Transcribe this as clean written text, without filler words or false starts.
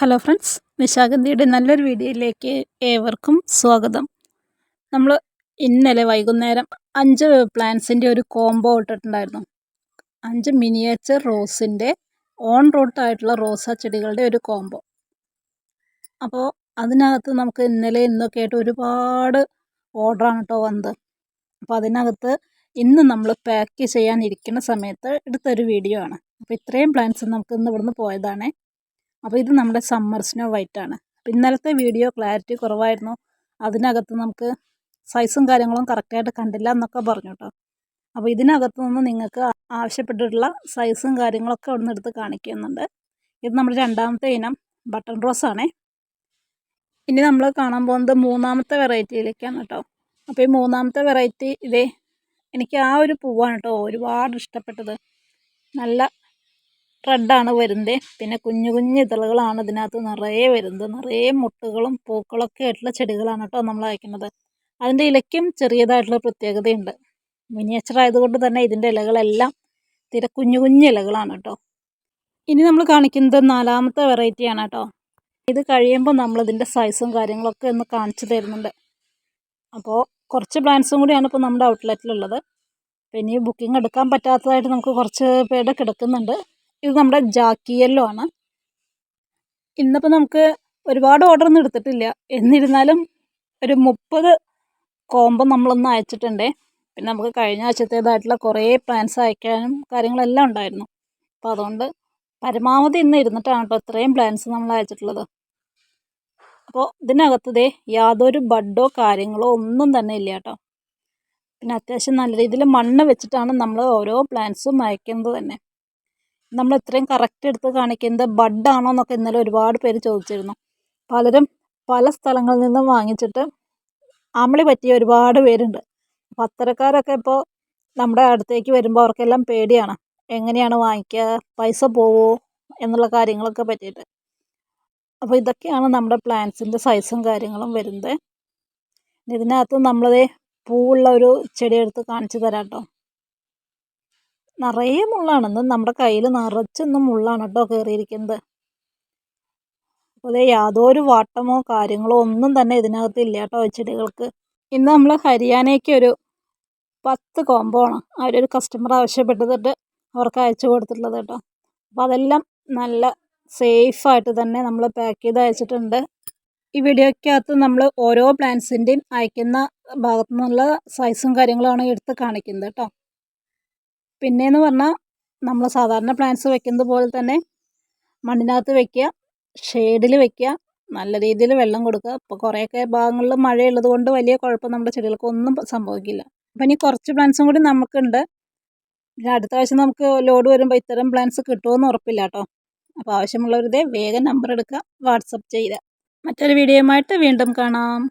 Hello friends, നിശാഗന്ധിയുടെ നല്ലൊരു വീഡിയോയിലേക്ക് ഏവർക്കും സ്വാഗതം. നമ്മൾ ഇന്നലെ വൈകുന്നേരം 5 പ്ലാന്റ്സിൻ്റെ ഒരു കോംബോ ഇട്ടിട്ടുണ്ടായിരുന്നു. 5 മിനിയേച്ചർ റോസിൻ്റെ ഓൺ റൂട്ടായിട്ടുള്ള റോസാ ചെടികളുടെ ഒരു കോംബോ. അപ്പോൾ അതിനകത്ത് നമുക്ക് ഇന്നലെ ഇന്നൊക്കെ ആയിട്ട് ഒരുപാട് ഓർഡറാണ് കേട്ടോ വന്നത്. അപ്പോൾ അതിനകത്ത് ഇന്ന് നമ്മൾ പാക്ക് ചെയ്യാനിരിക്കുന്ന സമയത്ത് എടുത്തൊരു വീഡിയോ ആണ്. അപ്പോൾ ഇത്രയും പ്ലാന്റ്സ് നമുക്ക് ഇന്ന് ഇവിടുന്ന് പോയതാണ്. അപ്പോൾ ഇത് നമ്മുടെ സമ്മർ സ്നോ വൈറ്റ് ആണ്. അപ്പോൾ ഇന്നലത്തെ വീഡിയോ ക്ലാരിറ്റി കുറവായിരുന്നു, അതിനകത്ത് നമുക്ക് സൈസും കാര്യങ്ങളും കറക്റ്റായിട്ട് കണ്ടില്ല എന്നൊക്കെ പറഞ്ഞു കേട്ടോ. അപ്പോൾ ഇതിനകത്ത് നിന്ന് നിങ്ങൾക്ക് ആവശ്യപ്പെട്ടിട്ടുള്ള സൈസും കാര്യങ്ങളൊക്കെ അവിടെ നിന്ന് എടുത്ത് കാണിക്കുന്നുണ്ട്. ഇത് നമ്മുടെ രണ്ടാമത്തെ ഇനം ബട്ടൺ റോസ് ആണേ. ഇനി നമ്മൾ കാണാൻ പോകുന്നത് മൂന്നാമത്തെ വെറൈറ്റിയിലേക്കാണ് കേട്ടോ. അപ്പോൾ ഈ മൂന്നാമത്തെ വെറൈറ്റി ഇതേ എനിക്ക് ആ ഒരു പൂവാണ് കേട്ടോ ഒരുപാട് ഇഷ്ടപ്പെട്ടത്. നല്ല റെഡാണ് വരുന്നത്, പിന്നെ കുഞ്ഞു കുഞ്ഞു ഇതളുകളാണ് ഇതിനകത്ത് നിറയെ വരുന്നത്. നിറയെ മുട്ടുകളും പൂക്കളൊക്കെ ആയിട്ടുള്ള ചെടികളാണ് കേട്ടോ നമ്മൾ അയക്കുന്നത്. അതിൻ്റെ ഇലയ്ക്കും ചെറിയതായിട്ടുള്ള പ്രത്യേകതയുണ്ട്. മിനിയേച്ചർ ആയതുകൊണ്ട് തന്നെ ഇതിൻ്റെ ഇലകളെല്ലാം തീരെ കുഞ്ഞു കുഞ്ഞു ഇലകളാണ് കേട്ടോ. ഇനി നമ്മൾ കാണിക്കുന്നത് നാലാമത്തെ വെറൈറ്റിയാണ് കേട്ടോ. ഇത് കഴിയുമ്പോൾ നമ്മളിതിൻ്റെ സൈസും കാര്യങ്ങളൊക്കെ ഒന്ന് കാണിച്ചു തരുന്നുണ്ട്. അപ്പോൾ കുറച്ച് പ്ലാന്റ്സും കൂടിയാണ് ഇപ്പോൾ നമ്മുടെ ഔട്ട്ലെറ്റിലുള്ളത്. പിന്നെ ഈ ബുക്കിംഗ് എടുക്കാൻ പറ്റാത്തതായിട്ട് നമുക്ക് കുറച്ച് പേരുടെ കിടക്കുന്നുണ്ട്. ഇത് നമ്മുടെ ജാക്കി യെല്ലോ ആണ്. ഇന്നിപ്പോൾ നമുക്ക് ഒരുപാട് ഓർഡറൊന്നും എടുത്തിട്ടില്ല, എന്നിരുന്നാലും ഒരു 30 കോംബോ നമ്മളൊന്ന് അയച്ചിട്ടുണ്ട്. പിന്നെ നമുക്ക് കഴിഞ്ഞ ആഴ്ചത്തേതായിട്ടുള്ള കുറേ പ്ലാൻസ് അയക്കാനും കാര്യങ്ങളെല്ലാം ഉണ്ടായിരുന്നു. അപ്പോൾ അതുകൊണ്ട് പരമാവധി ഇന്ന് ഇരുന്നിട്ടാണ് കേട്ടോ ഇത്രയും പ്ലാൻസ് നമ്മൾ അയച്ചിട്ടുള്ളത്. അപ്പോൾ ഇതിനകത്ത് യാതൊരു ബഡോ കാര്യങ്ങളോ ഒന്നും തന്നെ ഇല്ല കേട്ടോ. പിന്നെ അത്യാവശ്യം നല്ല രീതിയിൽ മണ്ണ് വെച്ചിട്ടാണ് നമ്മൾ ഓരോ പ്ലാൻസും അയക്കുന്നത് തന്നെ. നമ്മൾ ഇത്രയും കറക്റ്റ് എടുത്ത് കാണിക്കുന്നത് ബഡാണോ എന്നൊക്കെ ഇന്നലെ ഒരുപാട് പേര് ചോദിച്ചിരുന്നു. പലരും പല സ്ഥലങ്ങളിൽ നിന്നും വാങ്ങിച്ചിട്ട് ആമ്പളി പറ്റിയ ഒരുപാട് പേരുണ്ട്. അപ്പോൾ അത്തരക്കാരൊക്കെ ഇപ്പോൾ നമ്മുടെ അടുത്തേക്ക് വരുമ്പോൾ അവർക്കെല്ലാം പേടിയാണ്, എങ്ങനെയാണ് വാങ്ങിക്കുക, പൈസ പോവോ എന്നുള്ള കാര്യങ്ങളൊക്കെ പറ്റിയിട്ട്. അപ്പോൾ ഇതൊക്കെയാണ് നമ്മുടെ പ്ലാന്റ്സിൻ്റെ സൈസും കാര്യങ്ങളും വരുന്നത്. ഇതിനകത്ത് നമ്മളതേ പൂവുള്ള ഒരു ചെടി എടുത്ത് കാണിച്ചു തരാം കേട്ടോ. നിറയെ മുള്ളാണ്, ഇന്ന് നമ്മുടെ കയ്യിൽ നിറച്ചൊന്നും മുള്ളാണ് കേട്ടോ കയറിയിരിക്കുന്നത്. അപ്പോൾ യാതൊരു വാട്ടമോ കാര്യങ്ങളോ ഒന്നും തന്നെ ഇതിനകത്ത് ഇല്ല കേട്ടോ ചെടികൾക്ക്. ഇന്ന് നമ്മൾ ഹരിയാനയ്ക്ക് ഒരു 10 കോംബോ ആണ് അവരൊരു കസ്റ്റമർ ആവശ്യപ്പെട്ടിട്ട് അവർക്ക് അയച്ചു കൊടുത്തിട്ടുള്ളത് കേട്ടോ. അപ്പോൾ അതെല്ലാം നല്ല സേഫായിട്ട് തന്നെ നമ്മൾ പാക്ക് ചെയ്ത് അയച്ചിട്ടുണ്ട്. ഈ വീഡിയോയ്ക്കകത്ത് നമ്മൾ ഓരോ പ്ലാന്റ്സിൻ്റെയും അയക്കുന്ന ഭാഗത്തു നിന്നുള്ള സൈസും കാര്യങ്ങളുമാണ് എടുത്ത് കാണിക്കുന്നത് കേട്ടോ. പിന്നെയെന്ന് പറഞ്ഞാൽ നമ്മൾ സാധാരണ പ്ലാന്റ്സ് വെക്കുന്നത് പോലെ തന്നെ മണ്ണിനകത്ത് വെക്കുക, ഷെയ്ഡിൽ വെക്കുക, നല്ല രീതിയിൽ വെള്ളം കൊടുക്കുക. അപ്പോൾ കുറേയൊക്കെ ഭാഗങ്ങളിൽ മഴയുള്ളത് കൊണ്ട് വലിയ കുഴപ്പം നമ്മുടെ ചെടികൾക്ക് ഒന്നും സംഭവിക്കില്ല. അപ്പോൾ ഇനി കുറച്ച് പ്ലാന്റ്സും കൂടി നമുക്കുണ്ട്. പിന്നെ അടുത്ത ആഴ്ച നമുക്ക് ലോഡ് വരുമ്പോൾ ഇത്തരം പ്ലാന്റ്സ് കിട്ടുമെന്ന് ഉറപ്പില്ല കേട്ടോ. അപ്പോൾ ആവശ്യമുള്ളവരുടെ വേഗം നമ്പർ എടുക്കുക, വാട്സപ്പ് ചെയ്യുക. മറ്റൊരു വീഡിയോയുമായിട്ട് വീണ്ടും കാണാം.